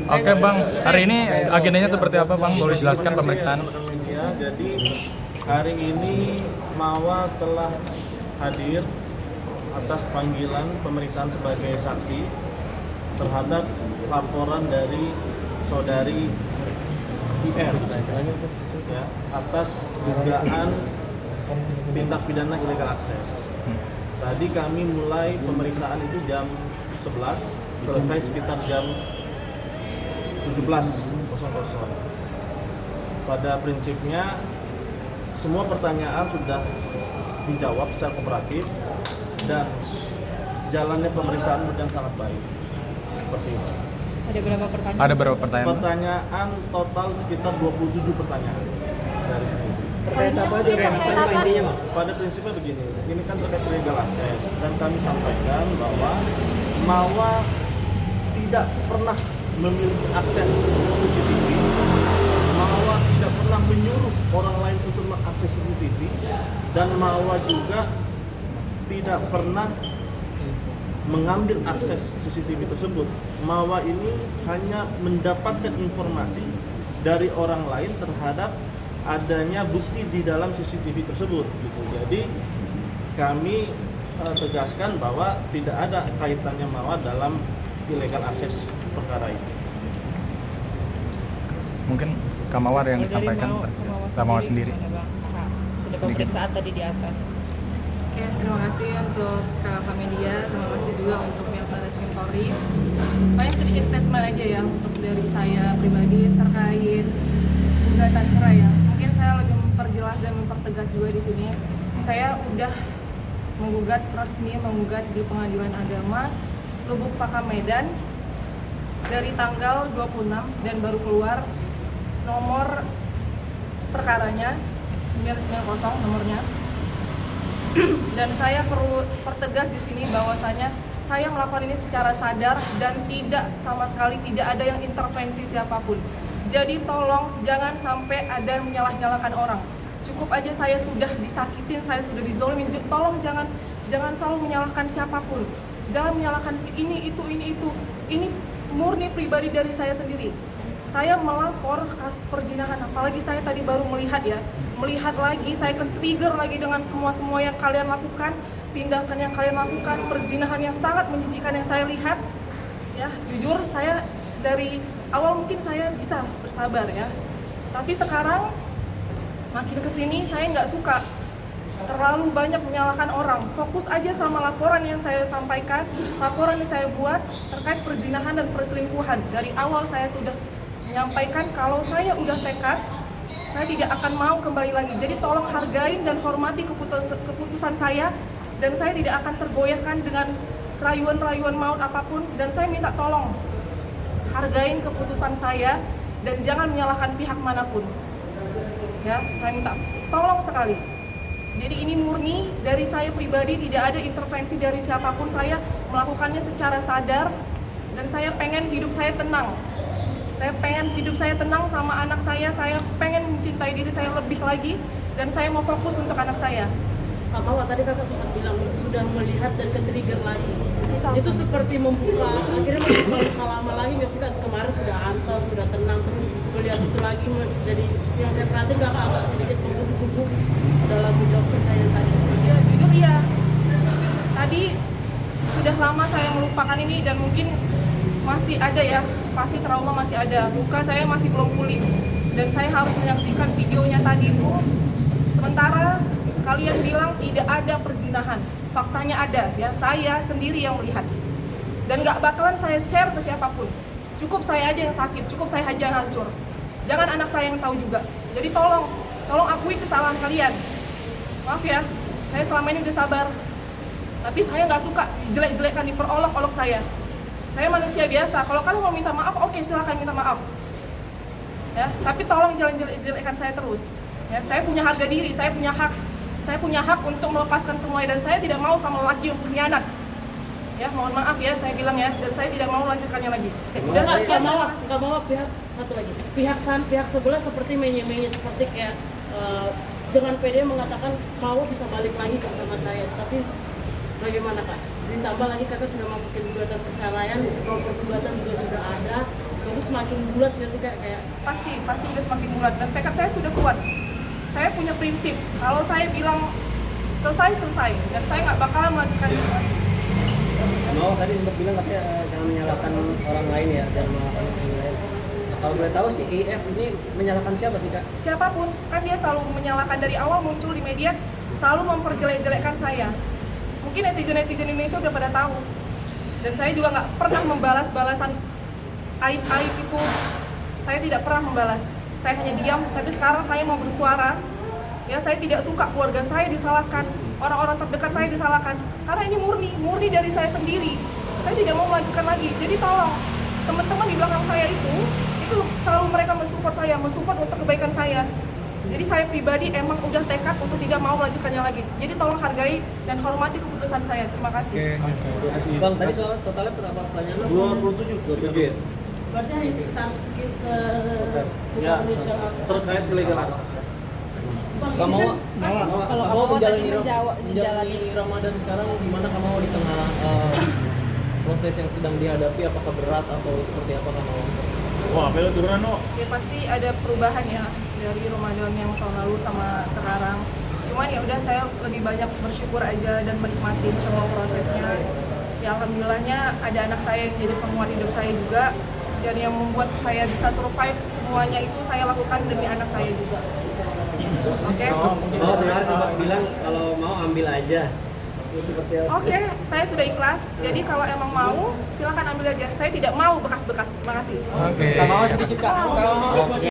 Oke Bang, hari ini agendanya seperti apa Bang? Boleh jelaskan pemeriksaan? Jadi hari ini Mawa telah hadir atas panggilan pemeriksaan sebagai saksi terhadap laporan dari saudari IR ya, atas dugaan tindak pidana illegal access. Tadi kami mulai pemeriksaan itu jam 11, selesai sekitar jam 17.00. Pada prinsipnya semua pertanyaan sudah dijawab secara kooperatif dan jalannya pemeriksaan berjalan sangat baik. Seperti itu. Ada berapa pertanyaan? Pertanyaan total sekitar 27 pertanyaan dari ini. Terkait apa aja intinya, Pak? Pada prinsipnya begini, ini kan terkait illegal access dan kami sampaikan bahwa Mawa tidak pernah memiliki akses CCTV. Mawa tidak pernah menyuruh orang lain untuk mengakses CCTV dan Mawa juga tidak pernah mengambil akses CCTV tersebut. Mawa ini hanya mendapatkan informasi dari orang lain terhadap adanya bukti di dalam CCTV tersebut. Gitu. Jadi kami tegaskan bahwa tidak ada kaitannya Mawa dalam illegal access perkara ini. Mungkin Kamawar yang disampaikan Kamawar sendiri. Sudah pemeriksaan tadi di atas. Oke, terima kasih untuk kakak media, terima kasih juga untuk pihak Baris Krim Polri. Paling sedikit statement aja ya untuk dari saya pribadi terkait gugatan cerai ya. Mungkin saya lebih memperjelas dan mempertegas juga di sini. Saya udah resmi menggugat di Pengadilan Agama Lubuk Pakam Medan dari tanggal 26 dan baru keluar nomor perkaranya 990 nomornya. Dan saya perlu pertegas di sini bahwasanya saya melakukan ini secara sadar dan tidak sama sekali tidak ada yang intervensi siapapun. Jadi tolong jangan sampai ada yang menyalah-nyalahkan orang. Cukup aja saya sudah disakitin, saya sudah dizolimin. Tolong jangan selalu menyalahkan siapapun. Jangan menyalahkan si ini itu. Ini murni pribadi dari saya sendiri. Saya melapor kasus perzinahan, apalagi saya tadi baru melihat lagi, saya ke-trigger lagi dengan semua yang kalian lakukan, tindakan yang kalian lakukan, perzinahan yang sangat menjijikan yang saya lihat. Ya, jujur saya dari awal mungkin saya bisa bersabar ya, tapi sekarang makin kesini saya nggak suka terlalu banyak menyalahkan orang. Fokus aja sama laporan yang saya sampaikan, laporan yang saya buat terkait perzinahan dan perselingkuhan. Dari awal saya sudah menyampaikan kalau saya udah tekad, saya tidak akan mau kembali lagi. Jadi tolong hargain dan hormati keputusan saya, dan saya tidak akan tergoyahkan dengan rayuan-rayuan maut apapun. Dan saya minta tolong hargain keputusan saya dan jangan menyalahkan pihak manapun. Ya, saya minta tolong sekali. Jadi ini murni dari saya pribadi, tidak ada intervensi dari siapapun. Saya melakukannya secara sadar dan saya pengen hidup saya tenang. Saya pengen hidup saya tenang sama anak saya pengen mencintai diri saya lebih lagi, dan saya mau fokus untuk anak saya. Pak Mawa, tadi kakak sempat bilang sudah melihat dan ke-trigger lagi. Itu seperti membuka, akhirnya membuka luka lama lagi nggak sih kak? Kemarin sudah anteng, sudah tenang, terus melihat itu lagi. Jadi yang saya perhatiin kakak agak sedikit menggugup dalam menjawab pertanyaan tadi. Ya, jujur iya. Tadi sudah lama saya melupakan ini dan mungkin masih ada ya, pasti trauma masih ada, luka saya masih belum pulih, dan saya harus menyaksikan videonya tadi itu. Sementara kalian bilang tidak ada perzinahan, faktanya ada ya, saya sendiri yang melihat, dan nggak bakalan saya share ke siapapun. Cukup saya aja yang sakit, cukup saya aja yang hancur, jangan anak saya yang tahu juga. Jadi tolong akui kesalahan kalian. Maaf ya, saya selama ini udah sabar, tapi saya nggak suka dijelek-jelekkan, diperolok-olok saya. Saya manusia biasa, kalau kalian mau minta maaf, oke silahkan minta maaf. Ya, tapi tolong jangan jelek-jelekan saya terus. Ya, saya punya harga diri, saya punya hak untuk melepaskan semuanya, dan saya tidak mau sama lelaki yang pengkhianat. Ya, mohon maaf ya, saya bilang ya, dan saya tidak mau lanjutkannya lagi. Udah nggak mau pihak satu lagi, pihak sebelah seperti menye-menye, seperti kayak dengan PD mengatakan mau bisa balik lagi bersama saya, tapi bagaimana kak? Ditambah lagi kakak sudah masukin gugatan perceraian, nomor gugatan juga sudah ada, itu semakin bulat nggak sih Kak? Kayak pasti udah semakin bulat dan tekad saya sudah kuat. Saya punya prinsip, kalau saya bilang selesai dan saya nggak bakalan melanjutkan itu. Mau tadi sempat bilang katanya jangan menyalahkan orang lain ya, jangan menyalahkan yang lain. Kalau boleh tahu si IF ini menyalahkan siapa sih Kak? Siapapun, kan dia selalu menyalahkan dari awal muncul di media, selalu memperjelek-jelekkan saya. Mungkin netizen Indonesia udah pada tahu. Dan saya juga nggak pernah membalas balasan aib itu. Saya tidak pernah membalas. Saya hanya diam, tapi sekarang saya mau bersuara. Ya, saya tidak suka keluarga saya disalahkan, orang-orang terdekat saya disalahkan. Karena ini murni dari saya sendiri. Saya tidak mau melanjutkan lagi. Jadi tolong, teman-teman di belakang saya itu selalu mereka mensupport untuk kebaikan saya. Jadi saya pribadi emang udah tekad untuk tidak mau melanjutkannya lagi. Jadi tolong hargai dan hormati keputusan saya. Terima kasih. Bang, tadi soal totalnya berapa pertanyaan? 27 ya? berarti hanya sekitar ya, terkait illegal access. Kamu Kalau kamu kamu tadi menjalani menjalani Ramadan sekarang gimana kamu di tengah proses yang sedang dihadapi, apakah berat atau seperti apa kamu? Wah, bela turunan no. Ya pasti ada perubahan ya dari Ramadan yang tahun lalu sama sekarang. Cuman ya udah saya lebih banyak bersyukur aja dan menikmati semua prosesnya. Ya alhamdulillahnya ada anak saya yang jadi penguat hidup saya juga. Dan yang membuat saya bisa survive semuanya itu saya lakukan demi anak saya juga. Oke? Mau sebenarnya sempat bilang kalau mau ambil aja. Seperti apa? Oke, saya sudah ikhlas. Jadi kalau emang mau, silakan ambil aja. Saya tidak mau bekas-bekas. Terima kasih. Oke. Mau sedikit Kak. Kalau mau.